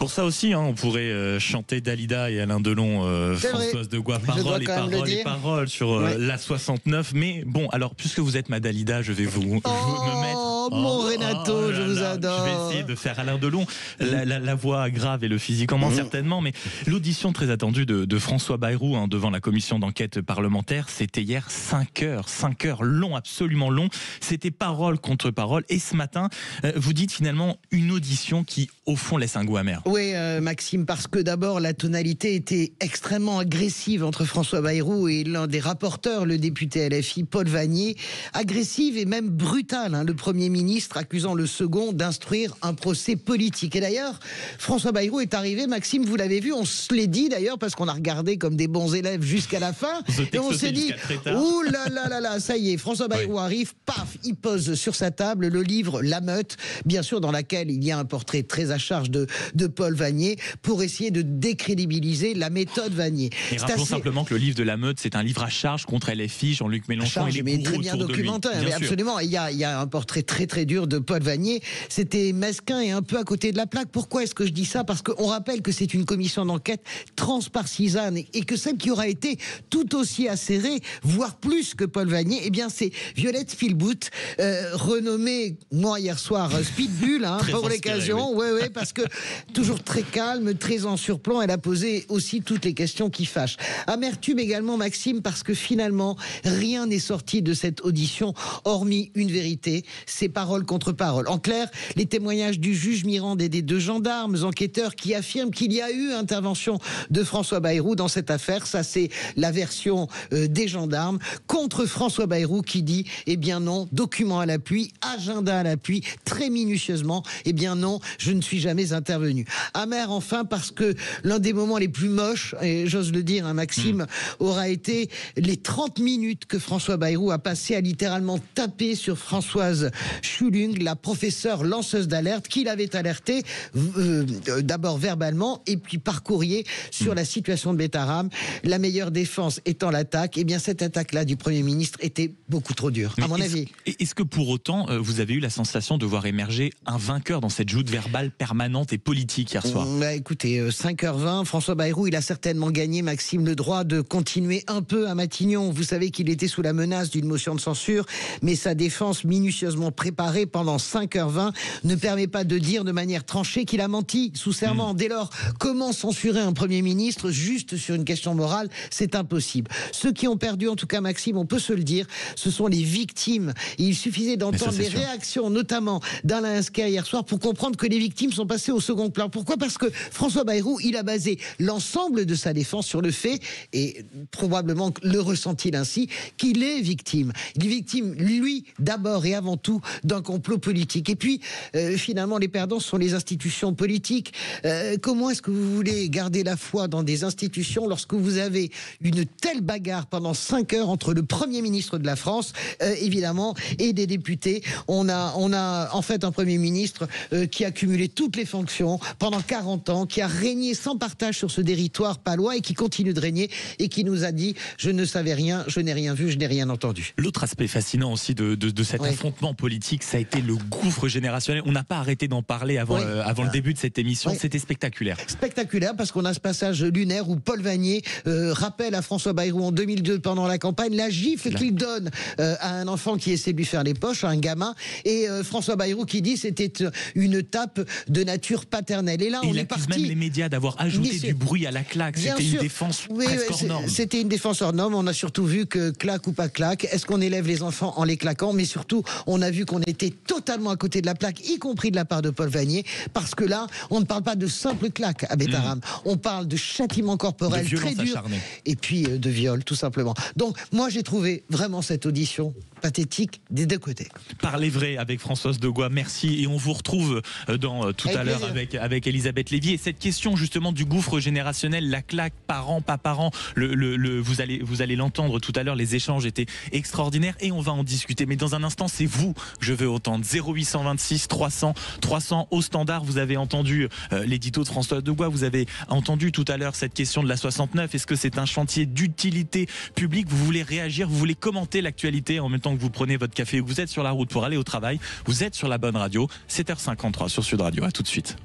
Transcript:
Pour ça aussi, on pourrait chanter Dalida et Alain Delon, Françoise de Gois, paroles sur la 69. Mais bon, alors puisque vous êtes ma Dalida, je vais vous me mettre. Mon Renato, je vous adore. Je vais essayer de faire Alain Delon, la voix grave et le physique en moins certainement, mais l'audition très attendue de François Bayrou devant la commission d'enquête parlementaire, c'était hier 5 heures, long, absolument long. C'était parole contre parole. Et ce matin, vous dites finalement une audition qui, au fond, laisse un goût amer. Oui, Maxime, parce que d'abord, la tonalité était extrêmement agressive entre François Bayrou et l'un des rapporteurs, le député LFI, Paul Vannier. Agressive et même brutale, le Premier ministre accusant le second d'instruire un procès politique. Et d'ailleurs, François Bayrou est arrivé, Maxime, vous l'avez vu, on se l'est dit d'ailleurs, parce qu'on a regardé comme des bons élèves jusqu'à la fin, et on s'est dit, ouh là là là là, ça y est, François Bayrou arrive, paf, il pose sur sa table le livre La Meute, bien sûr dans laquelle il y a un portrait très à charge de Paul Vannier, pour essayer de décrédibiliser la méthode Vannier. Et rappelons simplement que le livre de La Meute, c'est un livre à charge contre LFI, Jean-Luc Mélenchon, et les très bien documenté, mais absolument, il y a un portrait très très dur de Paul Vannier. C'était mesquin et un peu à côté de la plaque. Pourquoi est-ce que je dis ça? Parce qu'on rappelle que c'est une commission d'enquête transpartisane et que celle qui aura été tout aussi acérée, voire plus que Paul Vannier, eh bien c'est Violette Philbout, renommée, moi hier soir, Speedbull, pour l'occasion, ouais, parce que toujours très calme, très en surplomb, elle a posé aussi toutes les questions qui fâchent. Amertume également, Maxime, parce que finalement, rien n'est sorti de cette audition, hormis une vérité, c'est parole contre parole. En clair, les témoignages du juge Mirande et des 2 gendarmes enquêteurs qui affirment qu'il y a eu intervention de François Bayrou dans cette affaire. Ça, c'est la version des gendarmes contre François Bayrou qui dit, eh bien non, document à l'appui, agenda à l'appui, très minutieusement, eh bien non, je ne suis jamais intervenu. Amer enfin parce que l'un des moments les plus moches, et j'ose le dire, Maxime, aura été les 30 minutes que François Bayrou a passé à littéralement taper sur Françoise Schulung, la professeure lanceuse d'alerte, qu'il avait alertée d'abord verbalement et puis par courrier sur la situation de Betaram. La meilleure défense étant l'attaque. Et bien cette attaque-là du Premier ministre était beaucoup trop dure, à mon avis. Est-ce que pour autant, vous avez eu la sensation de voir émerger un vainqueur dans cette joute verbale permanente et politique hier soir? Écoutez, 5h20, François Bayrou, il a certainement gagné, Maxime, le droit de continuer un peu à Matignon. Vous savez qu'il était sous la menace d'une motion de censure, mais sa défense minutieusement préparée pendant 5h20 ne permet pas de dire de manière tranchée qu'il a menti sous serment. Dès lors, comment censurer un Premier ministre juste sur une question morale? C'est impossible. Ceux qui ont perdu, en tout cas, Maxime, on peut se le dire, ce sont les victimes. Et il suffisait d'entendre les réactions, notamment d'Alain Esquer hier soir, pour comprendre que les victimes sont passées au second plan. Pourquoi? Parce que François Bayrou, il a basé l'ensemble de sa défense sur le fait, et probablement le ressent-il ainsi, qu'il est victime. Il est victime, lui, d'abord et avant tout, d'un complot politique. Et puis, finalement, les perdants sont les institutions politiques. Comment est-ce que vous voulez garder la foi dans des institutions lorsque vous avez une telle bagarre pendant 5 heures entre le Premier ministre de la France, évidemment, et des députés? On a en fait un Premier ministre qui a cumulé toutes les fonctions pendant 40 ans, qui a régné sans partage sur ce territoire palois et qui continue de régner et qui nous a dit « je ne savais rien, je n'ai rien vu, je n'ai rien entendu ». L'autre aspect fascinant aussi de cet affrontement politique, ça a été le gouffre générationnel. On n'a pas arrêté d'en parler avant le début de cette émission. C'était spectaculaire. Spectaculaire parce qu'on a ce passage lunaire où Paul Vannier rappelle à François Bayrou en 2002 pendant la campagne la gifle qu'il donne à un enfant qui essaie de lui faire les poches, à un gamin, et François Bayrou qui dit c'était une tape de nature paternelle. Et là, on est parti. Même les médias d'avoir ajouté du bruit à la claque. C'était une défense presque hors norme. C'était une défense hors norme. On a surtout vu que claque ou pas claque, est-ce qu'on élève les enfants en les claquant? Mais surtout, on a vu qu'on était totalement à côté de la plaque, y compris de la part de Paul Vannier, parce que là, on ne parle pas de simple claque à Betaram. On parle de châtiment corporel très dur et puis de viol, tout simplement. Donc, moi, j'ai trouvé vraiment cette audition pathétique des 2 côtés. Parlez vrai avec Françoise de Gois, merci, et on vous retrouve tout à l'heure avec Elisabeth Lévy. Et cette question justement du gouffre générationnel, la claque parents, pas parents, vous allez l'entendre tout à l'heure, les échanges étaient extraordinaires et on va en discuter. Mais dans un instant, c'est vous que je veux entendre. 0826 300 au standard. Vous avez entendu l'édito de Françoise de Gois, vous avez entendu tout à l'heure cette question de la 69. Est-ce que c'est un chantier d'utilité publique? Vous voulez réagir, vous voulez commenter l'actualité en même temps que vous prenez votre café ou que vous êtes sur la route pour aller au travail? Vous êtes sur la bonne radio, 7h53 sur Sud Radio. À tout de suite.